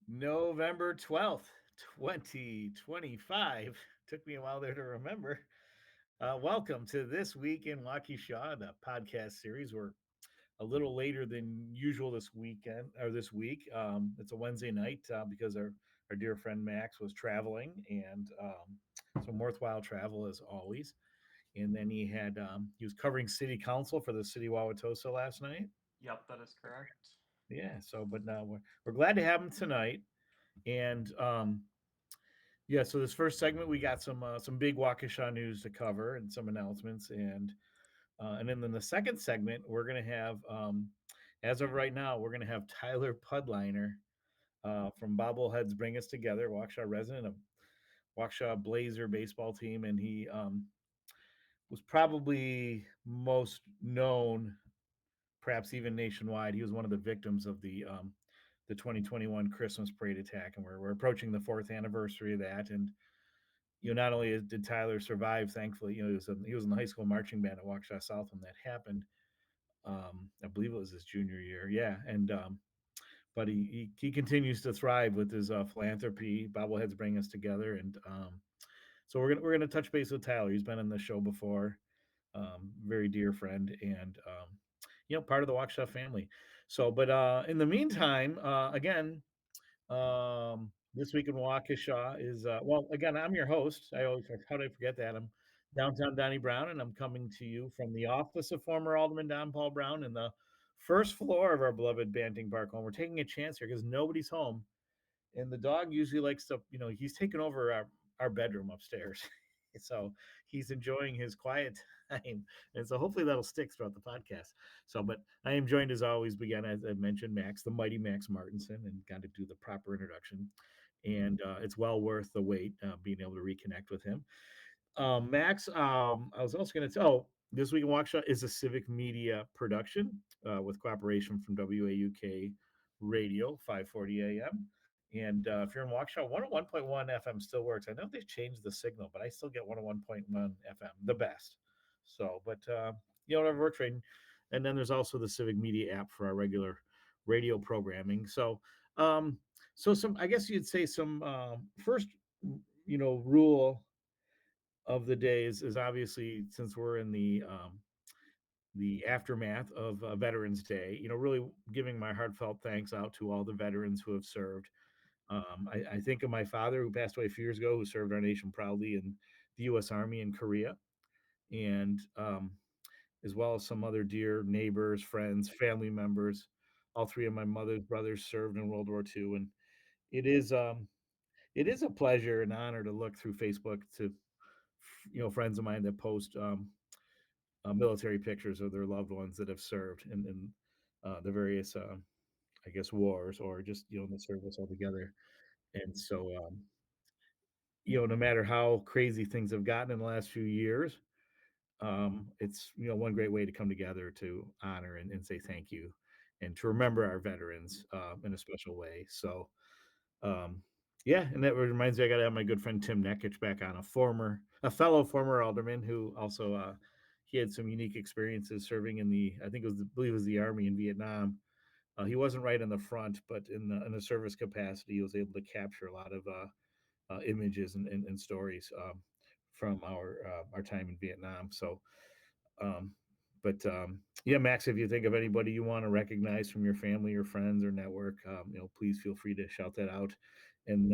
November 12th, 2025. Took me a while there to remember. Welcome to This Week in Waukesha, the podcast series. We're a little later than usual this weekend or this week. It's a Wednesday night because our dear friend Max was traveling and some worthwhile travel as always. And then he was covering city council for the city of Wauwatosa last night. Yep, that is correct. Yeah. So, but now we're glad to have him tonight. And yeah, so this first segment we got some big Waukesha news to cover and some announcements, and then in the second segment we're gonna have, as of right now, we're gonna have Tyler Pudliner from Bobbleheads Bring Us Together, Waukesha resident of Waukesha Blazer baseball team, and he was probably most known, perhaps even nationwide. He was one of the victims of the 2021 Christmas parade attack, and we're approaching the fourth anniversary of that, and not only did Tyler survive, thankfully, he was in the high school marching band at Waukesha South when that happened. I believe it was his junior year, yeah, and but he continues to thrive with his philanthropy. Bobbleheads Bring Us Together, and so we're gonna touch base with Tyler. He's been on the show before, very dear friend, and part of the Waukesha family. So, but in the meantime, again, this week in Waukesha is well. Again, I'm your host. How did I forget that? I'm downtown Donnie Brown, and I'm coming to you from the office of former Alderman Don Paul Brown in the first floor of our beloved Banting Park home. We're taking a chance here because nobody's home, and the dog usually likes to. He's taken over our bedroom upstairs. So he's enjoying his quiet time, and so hopefully that'll stick throughout the podcast. So, but I am joined as always, again, as I mentioned, Max, the mighty Max Martinson, and got to do the proper introduction, and it's well worth the wait, being able to reconnect with him. Max, I was also going to tell, this week in Waukesha is a civic media production with cooperation from WAUK Radio 540 AM. And if you're in Waukesha, 101.1 FM still works. I know they've changed the signal, but I still get 101.1 FM, the best. So, but whatever works for you. And then there's also the Civic Media app for our regular radio programming. So some, I guess you'd say some first, rule of the day is obviously, since we're in the aftermath of Veterans Day, really giving my heartfelt thanks out to all the veterans who have served. I think of my father, who passed away a few years ago, who served our nation proudly in the U.S. Army in Korea, and as well as some other dear neighbors, friends, family members. All three of my mother's brothers served in World War II, and it is um, it is a pleasure and honor to look through Facebook to friends of mine that post military pictures of their loved ones that have served in the various I guess wars, or just in the service altogether. And so no matter how crazy things have gotten in the last few years, it's one great way to come together to honor and say thank you, and to remember our veterans in a special way. So um, yeah, and that reminds me, I got to have my good friend Tim Nekich back on, a fellow former alderman who also he had some unique experiences serving in I think I believe it was the Army in Vietnam. He wasn't right in the front, but in a service capacity, he was able to capture a lot of images and stories from our time in Vietnam. So, um, but yeah, Max, if you think of anybody you want to recognize from your family or friends or network, please feel free to shout that out. And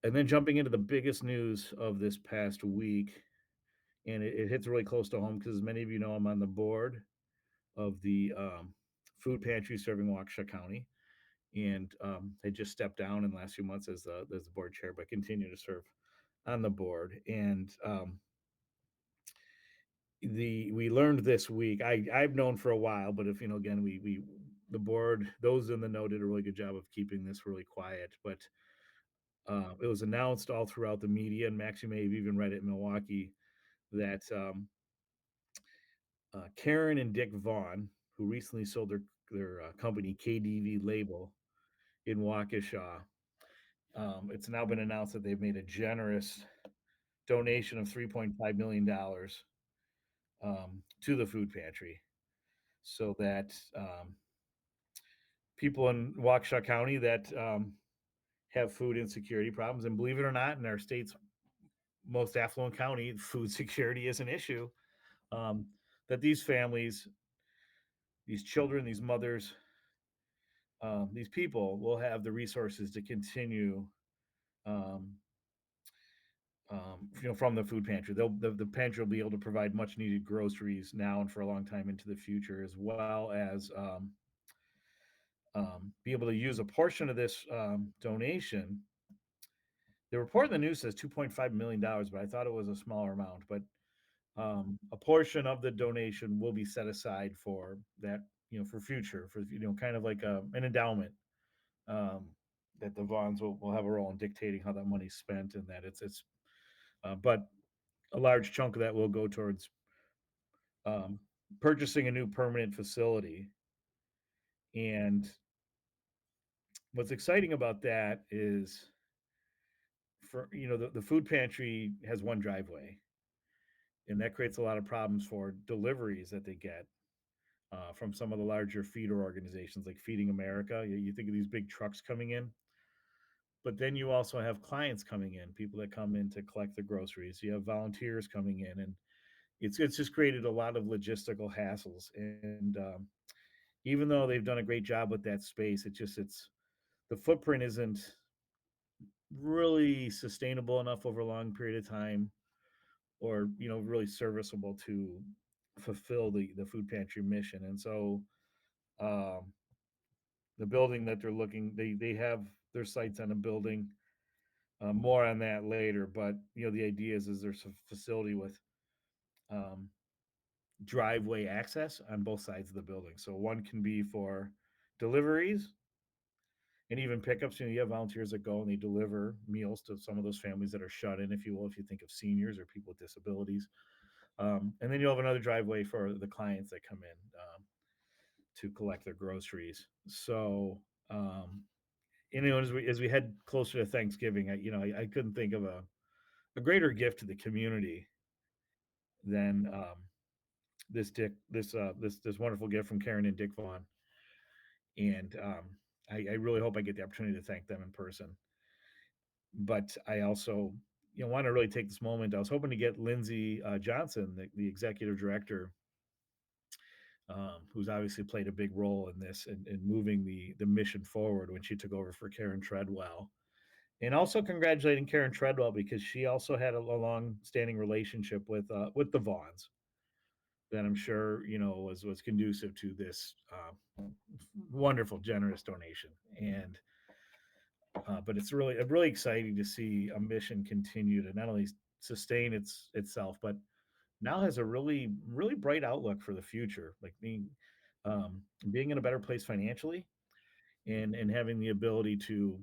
then jumping into the biggest news of this past week, and it hits really close to home because, as many of you know, I'm on the board of the food pantry serving Waukesha County, and I just stepped down in the last few months as the board chair, but continue to serve on the board. And we learned this week. I've known for a while, but if again, we the board, those in the know, did a really good job of keeping this really quiet. But it was announced all throughout the media, and Max, you may have even read it in Milwaukee, that Karen and Dick Vaughn, who recently sold their company KDV Label in Waukesha, it's now been announced that they've made a generous donation of $3.5 million to the food pantry, so that people in Waukesha County that have food insecurity problems. And believe it or not, in our state's most affluent county, food security is an issue. Um, that these families, these children, these mothers, these people will have the resources to continue, um, from the food pantry. The pantry will be able to provide much needed groceries now and for a long time into the future, as well as be able to use a portion of this donation. The report in the news says $2.5 million, but I thought it was a smaller amount. But a portion of the donation will be set aside for that, for future, for kind of like an endowment, um, that the Vaughns will have a role in dictating how that money's spent, and that but a large chunk of that will go towards um, purchasing a new permanent facility. And what's exciting about that is, for the food pantry has one driveway, and that creates a lot of problems for deliveries that they get from some of the larger feeder organizations like Feeding America. You think of these big trucks coming in, but then you also have clients coming in, people that come in to collect the groceries. You have volunteers coming in, and it's just created a lot of logistical hassles. And even though they've done a great job with that space, it's the footprint isn't really sustainable enough over a long period of time, or really serviceable to fulfill the food pantry mission. And so um, the building that they're looking, they have their sights on a building. More on that later, but the idea is there's a facility with um, driveway access on both sides of the building. So one can be for deliveries and even pickups. You have volunteers that go and they deliver meals to some of those families that are shut in, if you will, if you think of seniors or people with disabilities. And then you'll have another driveway for the clients that come in to collect their groceries. So, as we head closer to Thanksgiving, I couldn't think of a greater gift to the community than this wonderful gift from Karen and Dick Vaughn. And I really hope I get the opportunity to thank them in person. But I also, want to really take this moment. I was hoping to get Lindsay Johnson, the executive director, who's obviously played a big role in this and moving the mission forward when she took over for Karen Treadwell. And also congratulating Karen Treadwell because she also had a long-standing relationship with the Vaughns that I'm sure was conducive to this wonderful, generous donation. And but it's really exciting to see a mission continue to not only sustain itself, but now has a really bright outlook for the future, like being in a better place financially, and having the ability to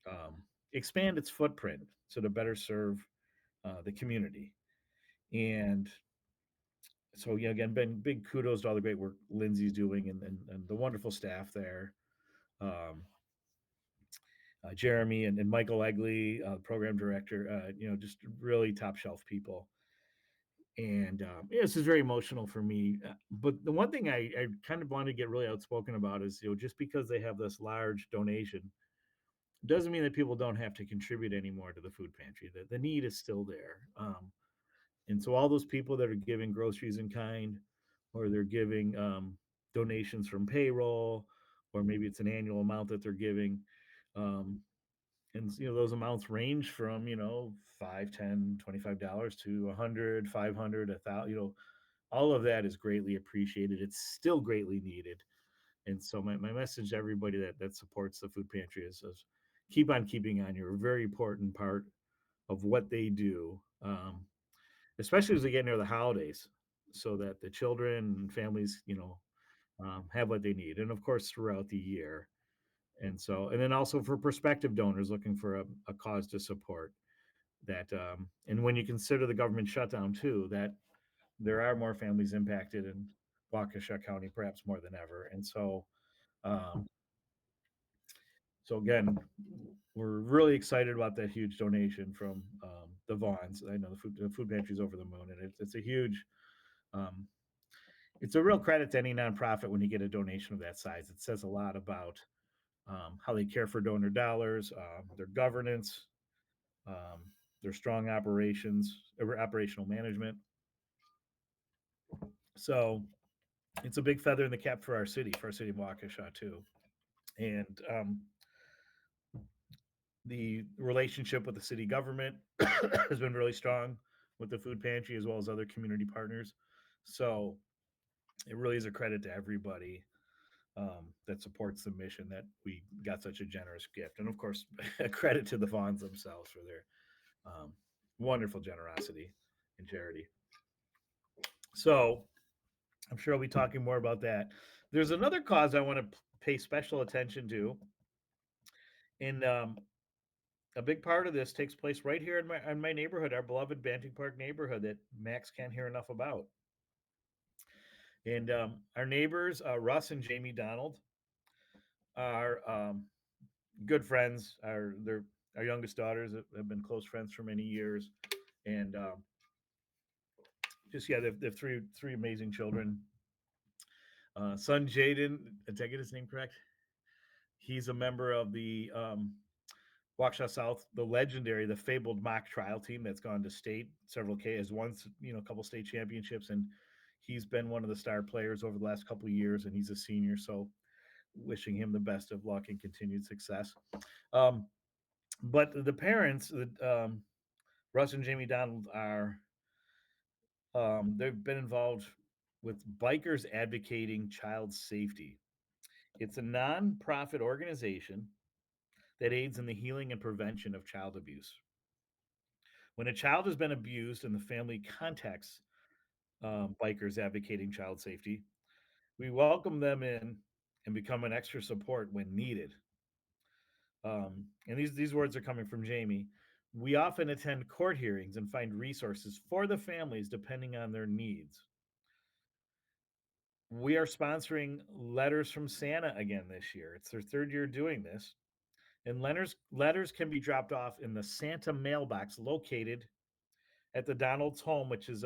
um, expand its footprint so to better serve the community. And so, yeah, again, Ben, big kudos to all the great work Lindsay's doing, and the wonderful staff there. Um, Jeremy and Michael Egley, program director, just really top shelf people. And yeah, this is very emotional for me. But the one thing I kind of want to get really outspoken about is, just because they have this large donation doesn't mean that people don't have to contribute anymore to the food pantry. The need is still there. And so all those people that are giving groceries in kind, or they're giving donations from payroll, or maybe it's an annual amount that they're giving. Um, and those amounts range from 5, 10, $25 to 100, 500, 1,000. All of that is greatly appreciated. It's still greatly needed. And so my message to everybody that supports the food pantry is keep on keeping on. You're a very important part of what they do, especially as we get near the holidays, so that the children and families have what they need, and of course throughout the year. And then also for prospective donors looking for a cause to support that. And when you consider the government shutdown too, that there are more families impacted in Waukesha County, perhaps more than ever. And um, so again, we're really excited about that huge donation from the Vaughns. I know the food pantry's over the moon, and it's a huge, um, it's a real credit to any nonprofit when you get a donation of that size. It says a lot about how they care for donor dollars, their governance, um, their strong operational management. So it's a big feather in the cap for our city of Waukesha too. And the relationship with the city government has been really strong with the food pantry as well as other community partners. So it really is a credit to everybody that supports the mission that we got such a generous gift. And of course, a credit to the Vaughns themselves for their um, wonderful generosity and charity. So I'm sure I'll be talking more about that. There's another cause I want to pay special attention to, and a big part of this takes place right here in my neighborhood, our beloved Banting Park neighborhood that Max can't hear enough about. And our neighbors, Russ and Jamie Donald, are good friends. Our youngest daughters have been close friends for many years, and just yeah, they've three amazing children. Son Jaden, did I get his name correct? He's a member of the Waukesha South, the legendary, the fabled mock trial team that's gone to state several K has won a couple state championships, and he's been one of the star players over the last couple of years, and he's a senior, so wishing him the best of luck and continued success. Um, but the parents, Russ and Jamie Donald, are they've been involved with Bikers Advocating Child Safety. It's a nonprofit organization that aids in the healing and prevention of child abuse. When a child has been abused and the family contacts Bikers Advocating Child Safety, we welcome them in and become an extra support when needed. And these words are coming from Jamie. We often attend court hearings and find resources for the families depending on their needs. We are sponsoring Letters from Santa again this year. It's their third year doing this. And letters can be dropped off in the Santa mailbox located at the Donald's home, which is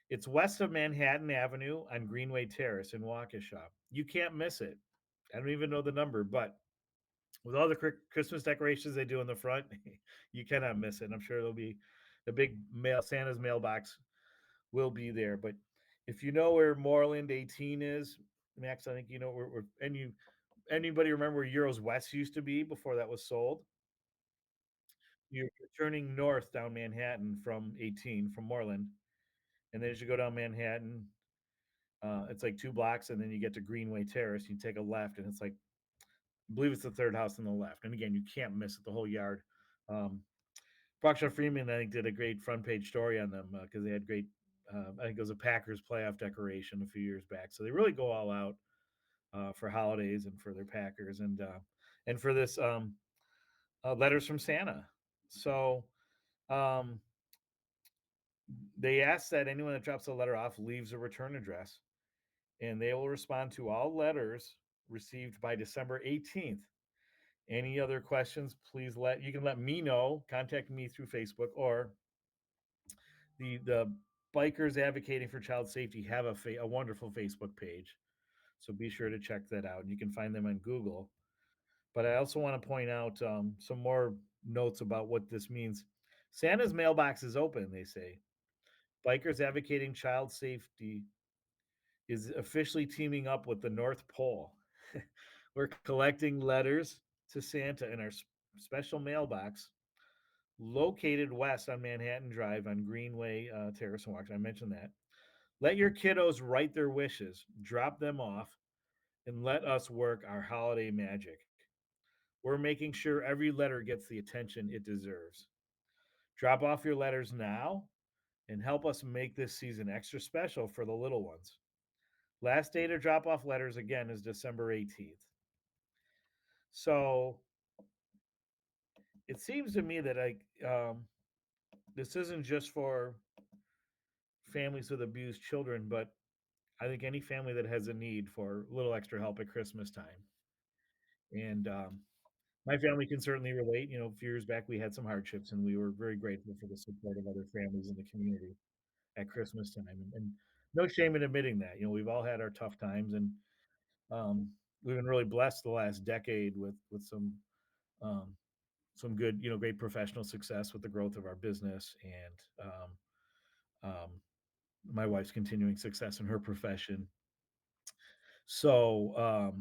it's west of Manhattan Avenue on Greenway Terrace in Waukesha. You can't miss it. I don't even know the number, but with all the Christmas decorations they do in the front, you cannot miss it. And I'm sure there'll be the big Santa's mailbox will be there. But if you know where Moreland 18 is, Max, I think you know and you anybody remember where Euros West used to be before that was sold? You're turning north down Manhattan from 18 from Moreland, and then as you go down Manhattan, it's like 2 blocks, and then you get to Greenway Terrace. You take a left, and it's like I believe it's the third house on the left. And again, you can't miss it. The whole yard. Um, Brockshire Freeman, I think, did a great front page story on them because they had great. I think it was a Packers playoff decoration a few years back. So they really go all out for holidays and for their Packers and for this letters from Santa. So um, they ask that anyone that drops a letter off leaves a return address, and they will respond to all letters received by December 18th. Any other questions, please you can let me know. Contact me through Facebook or the Bikers Advocating for Child Safety have a wonderful Facebook page. So be sure to check that out. You can find them on Google. But I also want to point out some more notes about what this means. Santa's mailbox is open, they say. Bikers Advocating Child Safety is officially teaming up with the North Pole. We're collecting letters to Santa in our special mailbox located west on Manhattan Drive on Greenway Terrace and Walk. I mentioned that. Let your kiddos write their wishes, drop them off, and let us work our holiday magic. We're making sure every letter gets the attention it deserves. Drop off your letters now and help us make this season extra special for the little ones. Last day to drop off letters again is December 18th. So it seems to me that this isn't just for families with abused children, but I think any family that has a need for a little extra help at Christmas time. And my family can certainly relate. A few years back we had some hardships, and we were very grateful for the support of other families in the community at Christmas time. And no shame in admitting that. We've all had our tough times, and um, we've been really blessed the last decade with um, some good, great professional success with the growth of our business, and my wife's continuing success in her profession. So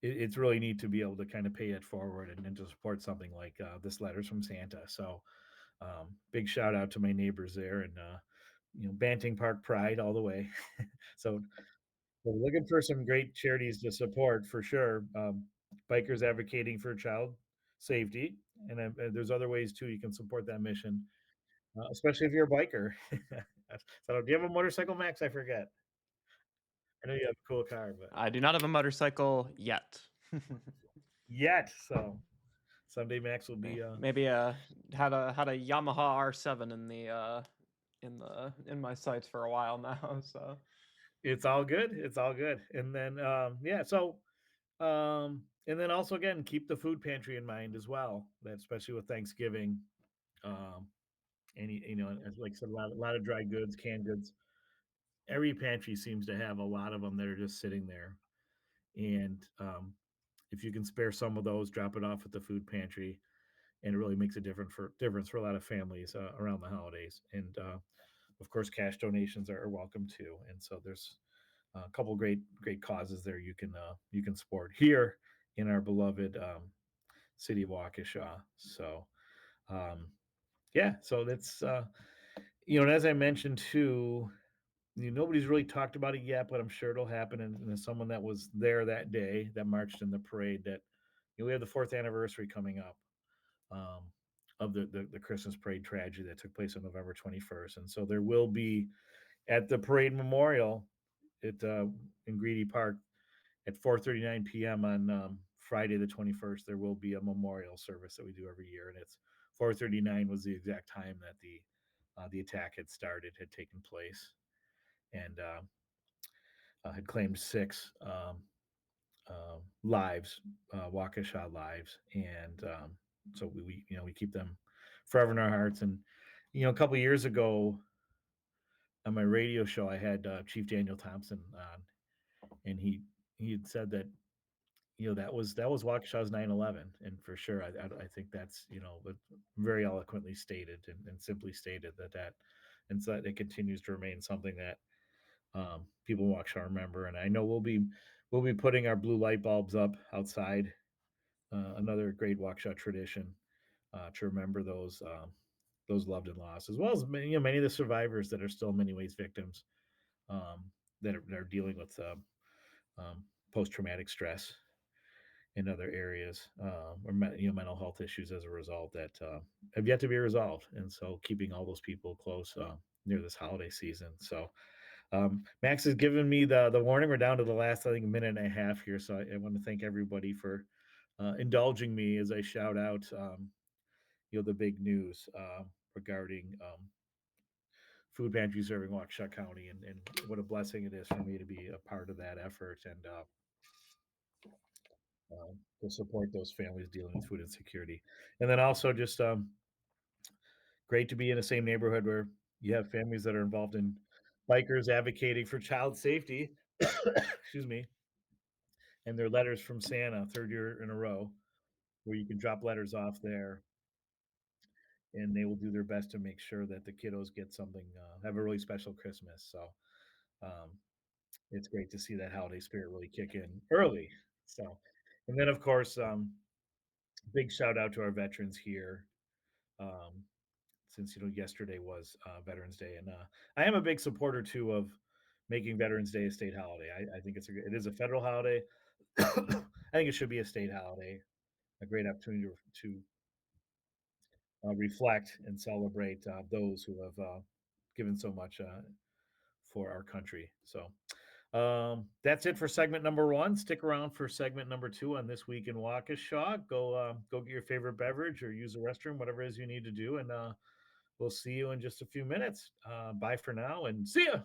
it's really neat to be able to kind of pay it forward and to support something like this letters from Santa. So big shout out to my neighbors there, and Banting Park Pride all the way. So we're looking for some great charities to support for sure. Bikers advocating for child safety, and there's other ways too you can support that mission, especially if you're a biker. So, do you have a motorcycle, Max? I forget. I know you have a cool car, but I do not have a motorcycle yet. yet. So someday Max will be. Maybe had a Yamaha R7 in my sights for a while now. So It's all good. It's all good. And then yeah. So and then also again keep the food pantry in mind as well. That especially with Thanksgiving. Um, any as like I said, a lot of dry goods, canned goods. Every pantry seems to have a lot of them that are just sitting there. And if you can spare some of those, drop it off at the food pantry, and it really makes a difference for a lot of families around the holidays. And of course, cash donations are welcome too. And so there's a couple great causes there you can support here in our beloved city of Waukesha. So um, yeah, so that's and as I mentioned too, nobody's really talked about it yet, but I'm sure it'll happen. And as someone that was there that day that marched in the parade, that we have the fourth anniversary coming up um, of the Christmas parade tragedy that took place on November 21st, and so there will be at the parade memorial at in Greedy Park at 4:39 p.m. on Friday the 21st. There will be a memorial service that we do every year, and it's 4:39 was the exact time that the attack had taken place, and had claimed six lives, Waukesha lives, and so we keep them forever in our hearts. And a couple years ago on my radio show, I had Chief Daniel Thompson on, and he had said that that was Waukesha's 9/11, and for sure, I think that's very eloquently stated and simply stated and so that it continues to remain something that people in Waukesha remember. And I know we'll be putting our blue light bulbs up outside, another great Waukesha tradition to remember those loved and lost, as well as many of the survivors that are still in many ways victims, um, that are dealing with post traumatic stress in other areas, or mental health issues as a result that have yet to be resolved. And so keeping all those people close near this holiday season. So Max has given me the warning. We're down to the last, I think, minute and a half here. So I want to thank everybody for indulging me as I shout out, the big news regarding food pantry serving Waukesha County, and what a blessing it is for me to be a part of that effort, and to support those families dealing with food insecurity. And then also just great to be in the same neighborhood where you have families that are involved in bikers advocating for child safety. Excuse me. And their letters from Santa, third year in a row, where you can drop letters off there, and they will do their best to make sure that the kiddos get something, have a really special Christmas. So um, it's great to see that holiday spirit really kick in early. So, and then of course, big shout out to our veterans here. Um, since yesterday was Veterans Day, and I am a big supporter too of making Veterans Day a state holiday. I think it is a federal holiday. I think it should be a state holiday. A great opportunity to reflect and celebrate those who have given so much for our country. So that's it for segment number one. Stick around for segment number two on This Week in Waukesha. Go get your favorite beverage or use the restroom, whatever it is you need to do, and we'll see you in just a few minutes. Bye for now, and see ya.